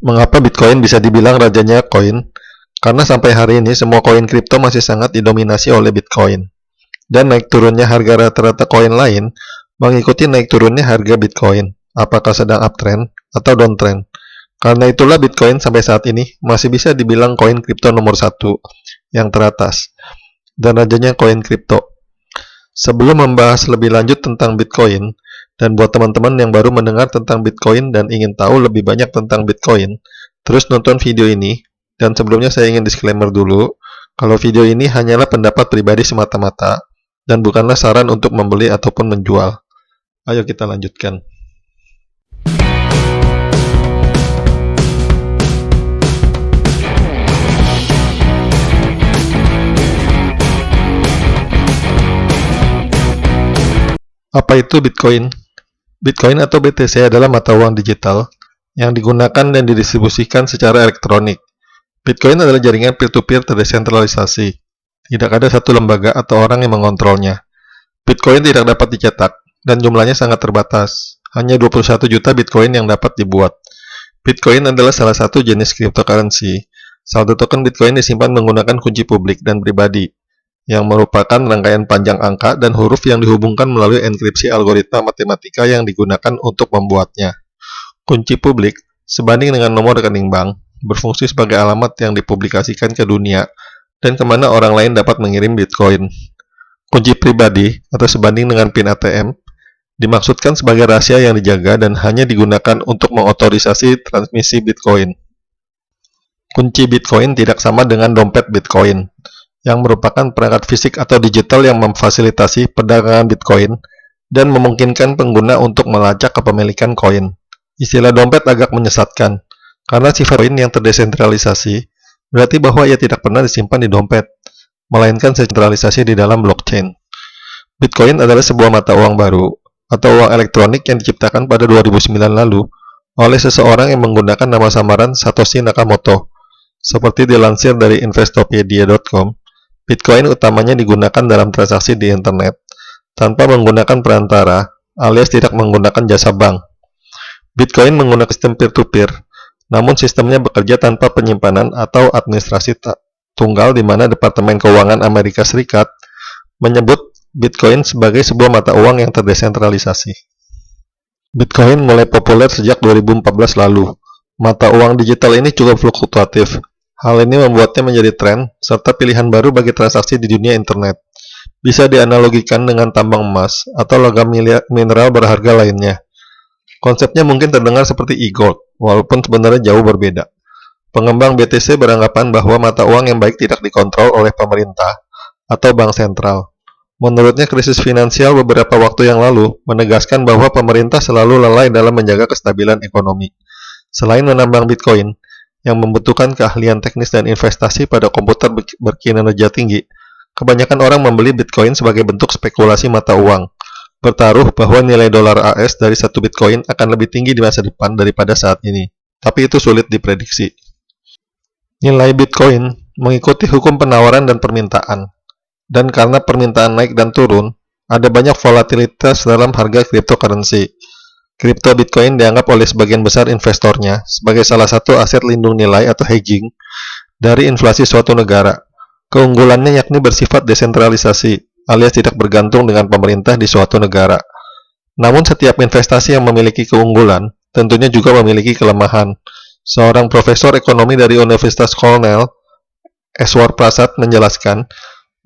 Mengapa Bitcoin bisa dibilang rajanya koin? Karena sampai hari ini semua koin kripto masih sangat didominasi oleh Bitcoin. Dan naik turunnya harga rata-rata koin lain mengikuti naik turunnya harga Bitcoin, apakah sedang uptrend atau downtrend. Karena itulah Bitcoin sampai saat ini masih bisa dibilang koin kripto nomor satu yang teratas dan rajanya koin kripto. Sebelum membahas lebih lanjut tentang Bitcoin, dan buat teman-teman yang baru mendengar tentang Bitcoin dan ingin tahu lebih banyak tentang Bitcoin, terus nonton video ini. Dan sebelumnya saya ingin disclaimer dulu, kalau video ini hanyalah pendapat pribadi semata-mata, dan bukanlah saran untuk membeli ataupun menjual. Ayo kita lanjutkan. Apa itu Bitcoin? Bitcoin atau BTC adalah mata uang digital yang digunakan dan didistribusikan secara elektronik. Bitcoin adalah jaringan peer-to-peer terdesentralisasi. Tidak ada satu lembaga atau orang yang mengontrolnya. Bitcoin tidak dapat dicetak dan jumlahnya sangat terbatas. Hanya 21 juta Bitcoin yang dapat dibuat. Bitcoin adalah salah satu jenis cryptocurrency. Saldo token Bitcoin disimpan menggunakan kunci publik dan pribadi, yang merupakan rangkaian panjang angka dan huruf yang dihubungkan melalui enkripsi algoritma matematika yang digunakan untuk membuatnya. Kunci publik, sebanding dengan nomor rekening bank, berfungsi sebagai alamat yang dipublikasikan ke dunia dan kemana orang lain dapat mengirim Bitcoin. Kunci pribadi, atau sebanding dengan PIN ATM, dimaksudkan sebagai rahasia yang dijaga dan hanya digunakan untuk mengotorisasi transmisi Bitcoin. Kunci Bitcoin tidak sama dengan dompet Bitcoin, yang merupakan perangkat fisik atau digital yang memfasilitasi perdagangan Bitcoin dan memungkinkan pengguna untuk melacak kepemilikan koin. Istilah dompet agak menyesatkan, karena sifat koin yang terdesentralisasi berarti bahwa ia tidak pernah disimpan di dompet, melainkan sentralisasi di dalam blockchain. Bitcoin adalah sebuah mata uang baru, atau uang elektronik yang diciptakan pada 2009 lalu oleh seseorang yang menggunakan nama samaran Satoshi Nakamoto. Seperti dilansir dari investopedia.com, Bitcoin utamanya digunakan dalam transaksi di internet, tanpa menggunakan perantara, alias tidak menggunakan jasa bank. Bitcoin menggunakan sistem peer-to-peer, namun sistemnya bekerja tanpa penyimpanan atau administrasi tunggal di mana Departemen Keuangan Amerika Serikat menyebut Bitcoin sebagai sebuah mata uang yang terdesentralisasi. Bitcoin mulai populer sejak 2014 lalu. Mata uang digital ini cukup fluktuatif. Hal ini membuatnya menjadi tren, serta pilihan baru bagi transaksi di dunia internet. Bisa dianalogikan dengan tambang emas atau logam mineral berharga lainnya. Konsepnya mungkin terdengar seperti e-gold, walaupun sebenarnya jauh berbeda. Pengembang BTC beranggapan bahwa mata uang yang baik tidak dikontrol oleh pemerintah atau bank sentral. Menurutnya, krisis finansial beberapa waktu yang lalu menegaskan bahwa pemerintah selalu lalai dalam menjaga kestabilan ekonomi. Selain menambang Bitcoin, yang membutuhkan keahlian teknis dan investasi pada komputer berkinerja tinggi, kebanyakan orang membeli Bitcoin sebagai bentuk spekulasi mata uang, bertaruh bahwa nilai dolar AS dari satu Bitcoin akan lebih tinggi di masa depan daripada saat ini. Tapi itu sulit diprediksi. Nilai Bitcoin mengikuti hukum penawaran dan permintaan, dan karena permintaan naik dan turun, ada banyak volatilitas dalam harga cryptocurrency. Kripto Bitcoin dianggap oleh sebagian besar investornya sebagai salah satu aset lindung nilai atau hedging dari inflasi suatu negara. Keunggulannya yakni bersifat desentralisasi, alias tidak bergantung dengan pemerintah di suatu negara. Namun setiap investasi yang memiliki keunggulan tentunya juga memiliki kelemahan. Seorang profesor ekonomi dari Universitas Cornell, Eswar Prasad, menjelaskan,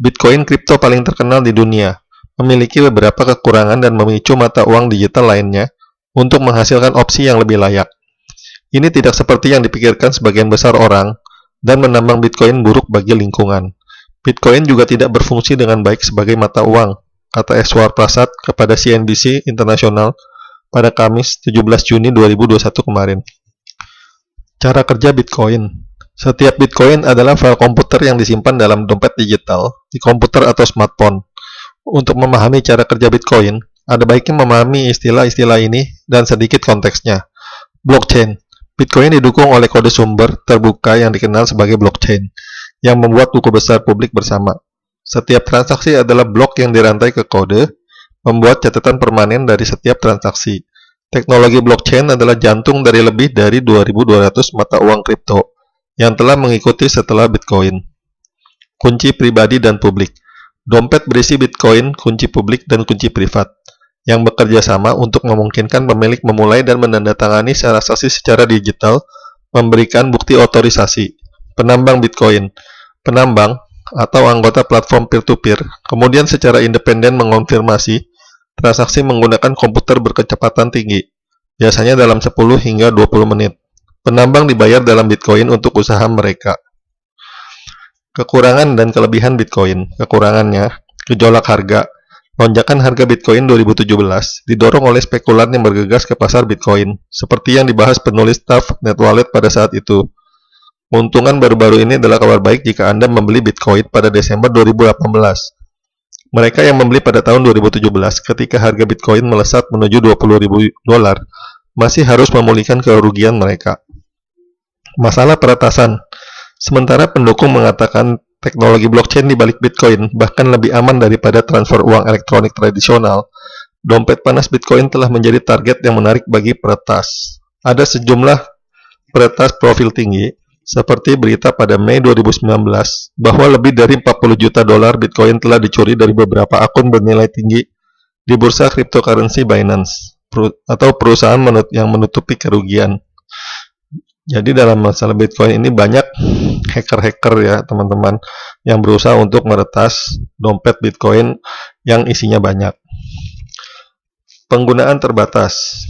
Bitcoin kripto paling terkenal di dunia, memiliki beberapa kekurangan dan memicu mata uang digital lainnya untuk menghasilkan opsi yang lebih layak. Ini tidak seperti yang dipikirkan sebagian besar orang, dan menambang Bitcoin buruk bagi lingkungan. Bitcoin juga tidak berfungsi dengan baik sebagai mata uang, kata Eswar Prasad kepada CNBC International pada Kamis 17 Juni 2021 kemarin. Cara kerja Bitcoin. Setiap Bitcoin adalah file komputer yang disimpan dalam dompet digital di komputer atau smartphone. Untuk memahami cara kerja Bitcoin, ada baiknya memahami istilah-istilah ini dan sedikit konteksnya. Blockchain. Bitcoin didukung oleh kode sumber terbuka yang dikenal sebagai blockchain, yang membuat buku besar publik bersama. Setiap transaksi adalah blok yang dirantai ke kode, membuat catatan permanen dari setiap transaksi. Teknologi blockchain adalah jantung dari lebih dari 2.200 mata uang kripto yang telah mengikuti setelah Bitcoin. Kunci pribadi dan publik. Dompet berisi Bitcoin, kunci publik, dan kunci privat yang bekerja sama untuk memungkinkan pemilik memulai dan menandatangani transaksi secara digital, memberikan bukti otorisasi. Penambang Bitcoin. Penambang atau anggota platform peer-to-peer kemudian secara independen mengonfirmasi transaksi menggunakan komputer berkecepatan tinggi, biasanya dalam 10 hingga 20 menit. Penambang dibayar dalam Bitcoin untuk usaha mereka. Kekurangan dan kelebihan Bitcoin. Kekurangannya, gejolak harga. Lonjakan harga Bitcoin 2017 didorong oleh spekulan yang bergegas ke pasar Bitcoin, seperti yang dibahas penulis staff NetWallet pada saat itu. Keuntungan baru-baru ini adalah kabar baik jika Anda membeli Bitcoin pada Desember 2018. Mereka yang membeli pada tahun 2017 ketika harga Bitcoin melesat menuju $20.000 masih harus memulihkan kerugian mereka. Masalah peretasan. Sementara pendukung mengatakan teknologi blockchain di balik Bitcoin bahkan lebih aman daripada transfer uang elektronik tradisional, dompet panas Bitcoin telah menjadi target yang menarik bagi peretas. Ada sejumlah peretas profil tinggi, seperti berita pada Mei 2019 bahwa lebih dari $40 juta Bitcoin telah dicuri dari beberapa akun bernilai tinggi di bursa cryptocurrency Binance atau perusahaan yang menutupi kerugian. Jadi dalam masalah Bitcoin ini banyak hacker-hacker ya teman-teman yang berusaha untuk meretas dompet Bitcoin yang isinya banyak. Penggunaan terbatas.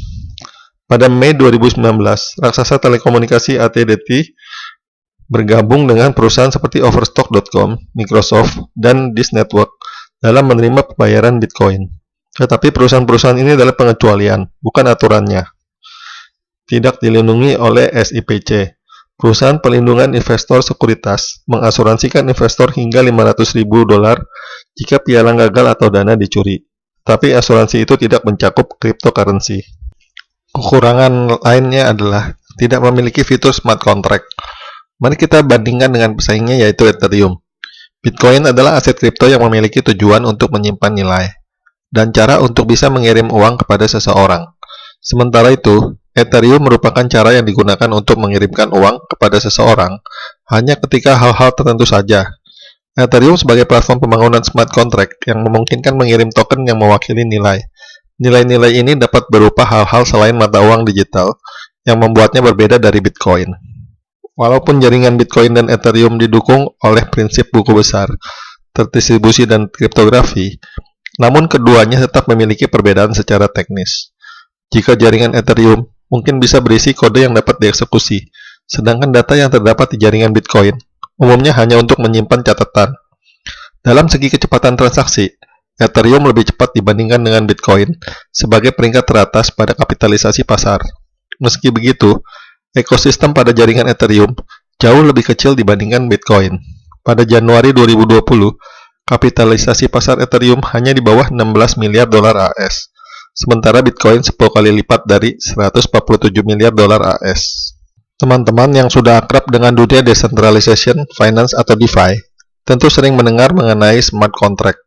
Pada Mei 2019, raksasa telekomunikasi AT&T bergabung dengan perusahaan seperti Overstock.com, Microsoft, dan Dish Network dalam menerima pembayaran Bitcoin. Tetapi perusahaan-perusahaan ini adalah pengecualian, bukan aturannya. Tidak dilindungi oleh SIPC. Perusahaan pelindungan investor sekuritas mengasuransikan investor hingga $500.000 jika pialang gagal atau dana dicuri. Tapi asuransi itu tidak mencakup cryptocurrency. Kekurangan lainnya adalah tidak memiliki fitur smart contract. Mari kita bandingkan dengan pesaingnya yaitu Ethereum. Bitcoin adalah aset kripto yang memiliki tujuan untuk menyimpan nilai dan cara untuk bisa mengirim uang kepada seseorang. Sementara itu, Ethereum merupakan cara yang digunakan untuk mengirimkan uang kepada seseorang hanya ketika hal-hal tertentu saja. Ethereum sebagai platform pembangunan smart contract yang memungkinkan mengirim token yang mewakili nilai. Nilai-nilai ini dapat berupa hal-hal selain mata uang digital yang membuatnya berbeda dari Bitcoin. Walaupun jaringan Bitcoin dan Ethereum didukung oleh prinsip buku besar, terdistribusi dan kriptografi, namun keduanya tetap memiliki perbedaan secara teknis. Jika jaringan Ethereum mungkin bisa berisi kode yang dapat dieksekusi, sedangkan data yang terdapat di jaringan Bitcoin umumnya hanya untuk menyimpan catatan. Dalam segi kecepatan transaksi, Ethereum lebih cepat dibandingkan dengan Bitcoin sebagai peringkat teratas pada kapitalisasi pasar. Meski begitu, ekosistem pada jaringan Ethereum jauh lebih kecil dibandingkan Bitcoin. Pada Januari 2020, kapitalisasi pasar Ethereum hanya di bawah $16 miliar AS, sementara Bitcoin 10 kali lipat dari $147 miliar AS. Teman-teman yang sudah akrab dengan dunia decentralization finance atau DeFi, tentu sering mendengar mengenai smart contract.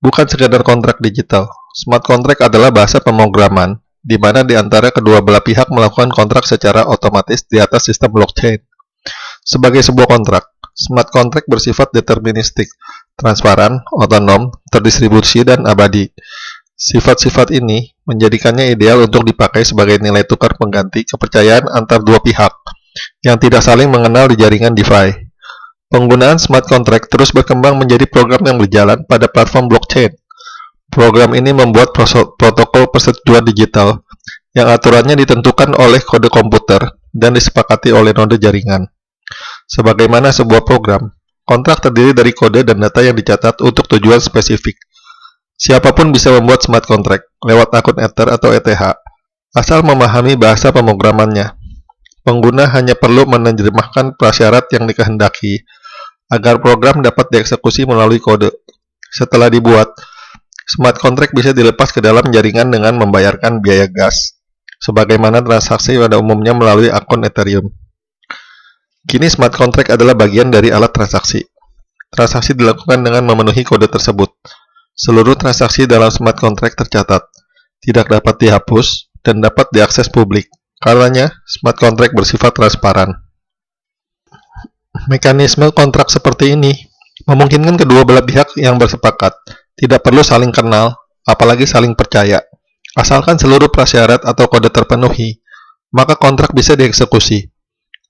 Bukan sekadar kontrak digital, smart contract adalah bahasa pemrograman di mana di antara kedua belah pihak melakukan kontrak secara otomatis di atas sistem blockchain. Sebagai sebuah kontrak, smart contract bersifat deterministik, transparan, otonom, terdistribusi, dan abadi. Sifat-sifat ini menjadikannya ideal untuk dipakai sebagai nilai tukar pengganti kepercayaan antar dua pihak yang tidak saling mengenal di jaringan DeFi. Penggunaan smart contract terus berkembang menjadi program yang berjalan pada platform blockchain. Program ini membuat protokol persetujuan digital yang aturannya ditentukan oleh kode komputer dan disepakati oleh node jaringan. Sebagaimana sebuah program, kontrak terdiri dari kode dan data yang dicatat untuk tujuan spesifik. Siapapun bisa membuat smart contract lewat akun Ether atau ETH, asal memahami bahasa pemrogramannya. Pengguna hanya perlu menerjemahkan prasyarat yang dikehendaki agar program dapat dieksekusi melalui kode. Setelah dibuat, smart contract bisa dilepas ke dalam jaringan dengan membayarkan biaya gas, sebagaimana transaksi pada umumnya melalui akun Ethereum. Kini smart contract adalah bagian dari alat transaksi. Transaksi dilakukan dengan memenuhi kode tersebut. Seluruh transaksi dalam smart contract tercatat, tidak dapat dihapus, dan dapat diakses publik. Karenanya, smart contract bersifat transparan. Mekanisme kontrak seperti ini memungkinkan kedua belah pihak yang bersepakat tidak perlu saling kenal, apalagi saling percaya. Asalkan seluruh prasyarat atau kode terpenuhi, maka kontrak bisa dieksekusi.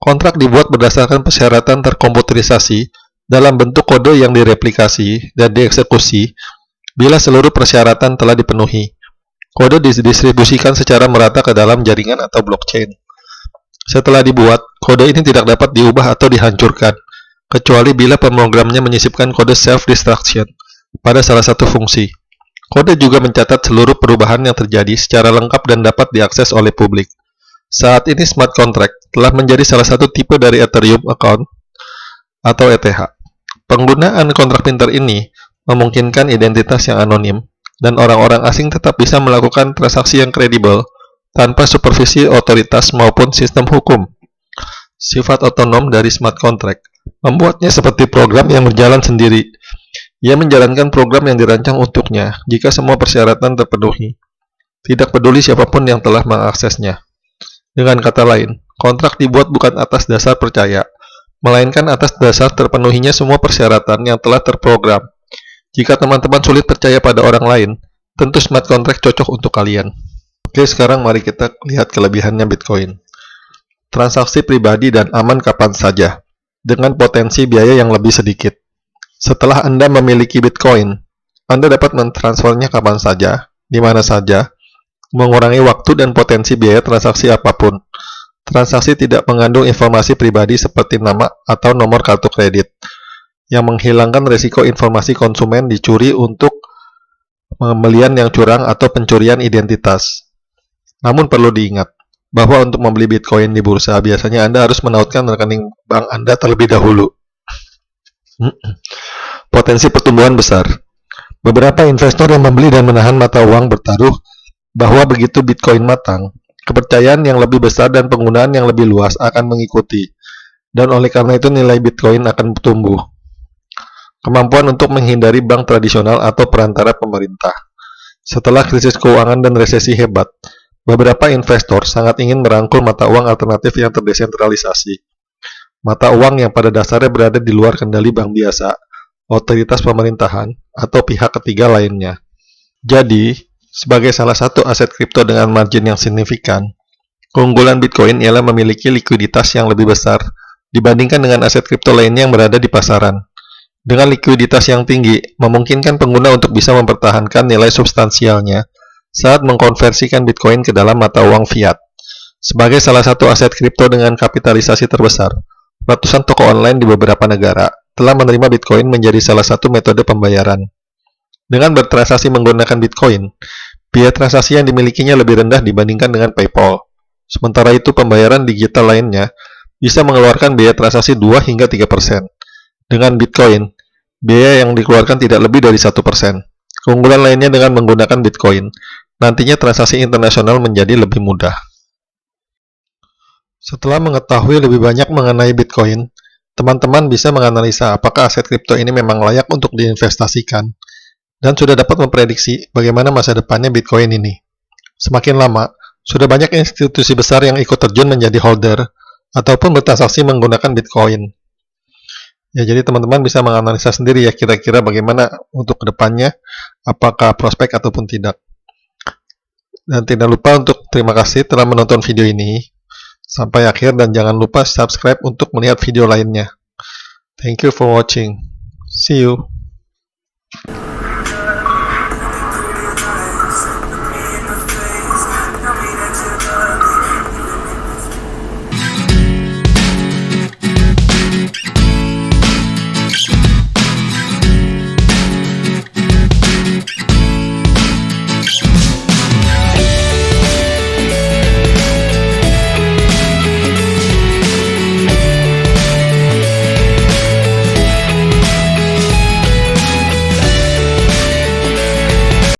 Kontrak dibuat berdasarkan persyaratan terkomputerisasi dalam bentuk kode yang direplikasi dan dieksekusi bila seluruh persyaratan telah dipenuhi. Kode didistribusikan secara merata ke dalam jaringan atau blockchain. Setelah dibuat, kode ini tidak dapat diubah atau dihancurkan, kecuali bila pemrogramnya menyisipkan kode self-destruction pada salah satu fungsi. Kode juga mencatat seluruh perubahan yang terjadi secara lengkap dan dapat diakses oleh publik. Saat ini smart contract telah menjadi salah satu tipe dari Ethereum account atau ETH. Penggunaan kontrak pintar ini memungkinkan identitas yang anonim dan orang-orang asing tetap bisa melakukan transaksi yang kredibel tanpa supervisi otoritas maupun sistem hukum. Sifat otonom dari smart contract membuatnya seperti program yang berjalan sendiri. Ia menjalankan program yang dirancang untuknya jika semua persyaratan terpenuhi, tidak peduli siapapun yang telah mengaksesnya. Dengan kata lain, kontrak dibuat bukan atas dasar percaya, melainkan atas dasar terpenuhinya semua persyaratan yang telah terprogram. Jika teman-teman sulit percaya pada orang lain, tentu smart contract cocok untuk kalian. Oke, sekarang mari kita lihat kelebihannya Bitcoin. Transaksi pribadi dan aman kapan saja, dengan potensi biaya yang lebih sedikit. Setelah Anda memiliki Bitcoin, Anda dapat mentransfernya kapan saja, di mana saja, mengurangi waktu dan potensi biaya transaksi apapun. Transaksi tidak mengandung informasi pribadi seperti nama atau nomor kartu kredit, yang menghilangkan risiko informasi konsumen dicuri untuk pembelian yang curang atau pencurian identitas. Namun perlu diingat bahwa untuk membeli Bitcoin di bursa biasanya Anda harus menautkan rekening bank Anda terlebih dahulu. Potensi pertumbuhan besar. Beberapa investor yang membeli dan menahan mata uang bertaruh bahwa begitu Bitcoin matang, kepercayaan yang lebih besar dan penggunaan yang lebih luas akan mengikuti, dan oleh karena itu nilai Bitcoin akan tumbuh. Kemampuan untuk menghindari bank tradisional atau perantara pemerintah. Setelah krisis keuangan dan resesi hebat, beberapa investor sangat ingin merangkul mata uang alternatif yang terdesentralisasi. Mata uang yang pada dasarnya berada di luar kendali bank biasa, otoritas pemerintahan, atau pihak ketiga lainnya. Jadi, sebagai salah satu aset kripto dengan margin yang signifikan, keunggulan Bitcoin ialah memiliki likuiditas yang lebih besar dibandingkan dengan aset kripto lainnya yang berada di pasaran. Dengan likuiditas yang tinggi, memungkinkan pengguna untuk bisa mempertahankan nilai substansialnya saat mengkonversikan Bitcoin ke dalam mata uang fiat. Sebagai salah satu aset kripto dengan kapitalisasi terbesar, ratusan toko online di beberapa negara telah menerima Bitcoin menjadi salah satu metode pembayaran. Dengan bertransaksi menggunakan Bitcoin, biaya transaksi yang dimilikinya lebih rendah dibandingkan dengan PayPal. Sementara itu, pembayaran digital lainnya bisa mengeluarkan biaya transaksi 2 hingga 3%. Dengan Bitcoin, biaya yang dikeluarkan tidak lebih dari 1%. Keunggulan lainnya dengan menggunakan Bitcoin, nantinya transaksi internasional menjadi lebih mudah. Setelah mengetahui lebih banyak mengenai Bitcoin, teman-teman bisa menganalisa apakah aset kripto ini memang layak untuk diinvestasikan, dan sudah dapat memprediksi bagaimana masa depannya Bitcoin ini. Semakin lama, sudah banyak institusi besar yang ikut terjun menjadi holder, ataupun bertransaksi menggunakan Bitcoin. Ya, jadi teman-teman bisa menganalisa sendiri ya kira-kira bagaimana untuk kedepannya, apakah prospek ataupun tidak. Dan tidak lupa untuk terima kasih telah menonton video ini sampai akhir dan jangan lupa subscribe untuk melihat video lainnya. Thank you for watching. See you.